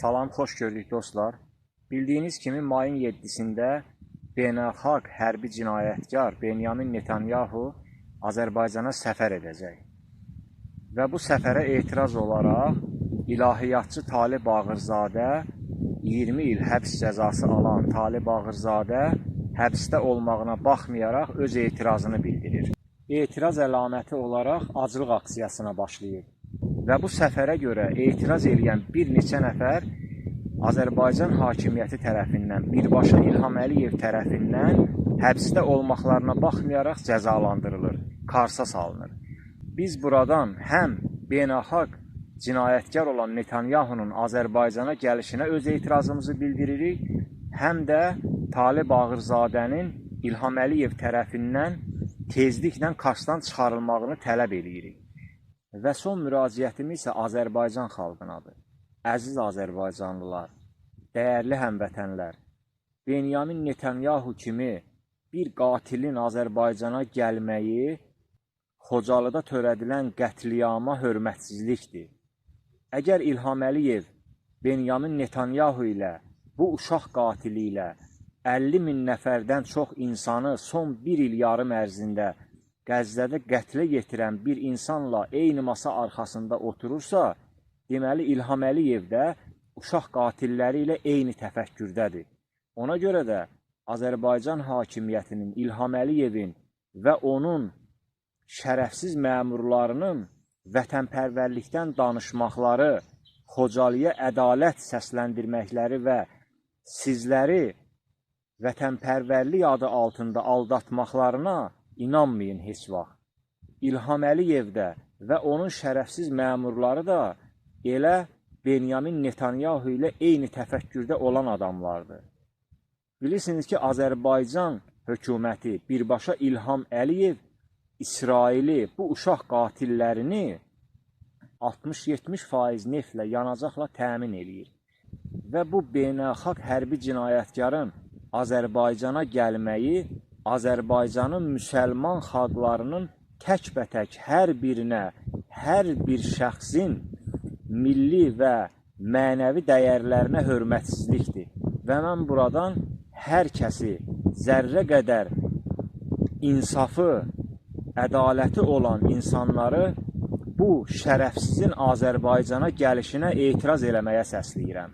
Salam, xoş gördük dostlar. Bildiyiniz kimi mayın 7-sində beynəlxalq hərbi cinayətkar Benyamin Netanyahu Azərbaycana səfər edəcək. Və bu səfərə etiraz olaraq ilahiyyatçı Talib Ağırzadə 20 il həbs cəzası alan Talib Ağırzadə həbsdə olmağına baxmayaraq öz etirazını bildirir. Etiraz əlaməti olaraq aclıq aksiyasına başlayıb. Və bu səfərə görə etiraz edən bir neçə nəfər Azərbaycan hakimiyyəti tərəfindən, birbaşa İlham Əliyev tərəfindən həbsdə olmaqlarına baxmayaraq cəzalandırılır, karsa salınır. Biz buradan həm beynəlxalq cinayətkar olan Netanyahunun Azərbaycana gəlişinə öz etirazımızı bildiririk, həm də Talib Ağırzadənin İlham Əliyev tərəfindən tezliklə Karsdan çıxarılmağını tələb edirik. Və son müraciətimiz isə Azərbaycan xalqınadır. Əziz Azərbaycanlılar, dəyərli həmvətənlər, Benyamin Netanyahu kimi bir qatilin Azərbaycana gəlməyi Xocalıda törədilən qətliyama hörmətsizlikdir. Əgər İlham Əliyev Benyamin Netanyahu ilə, bu uşaq qatili ilə 50 min nəfərdən çox insanı son bir il yarım ərzində Qəzzədə qətlə yetirən bir insanla eyni masa arxasında oturursa, deməli İlham Əliyev də uşaq qatilləri ilə eyni təfəkkürdədir. Ona görə də Azərbaycan hakimiyyətinin, İlham Əliyevin və onun şərəfsiz məmurlarının vətənpərvərlikdən danışmaqları, Xocalıya ədalət səsləndirməkləri və sizləri vətənpərvərlik adı altında aldatmaqlarına İnanmayın heç vaxt. İlham Əliyev də və onun şərəfsiz məmurları da elə Benyamin Netanyahu ilə eyni təfəkkürdə olan adamlardır. Bilirsiniz ki, Azərbaycan hökuməti birbaşa İlham Əliyev İsraili, bu uşaq qatillərini 60-70% neftlə, yanacaqla təmin eləyir. Və bu beynəlxalq hərbi cinayətkarın Azərbaycana gəlməyi Azərbaycanın müsəlman xalqlarının təkbətək hər birinə, hər bir şəxsin milli və mənəvi dəyərlərinə hörmətsizlikdir. Və mən buradan hər kəsi zərrə qədər insafı, ədaləti olan insanları bu şərəfsizin Azərbaycana gəlişinə etiraz eləməyə səsləyirəm.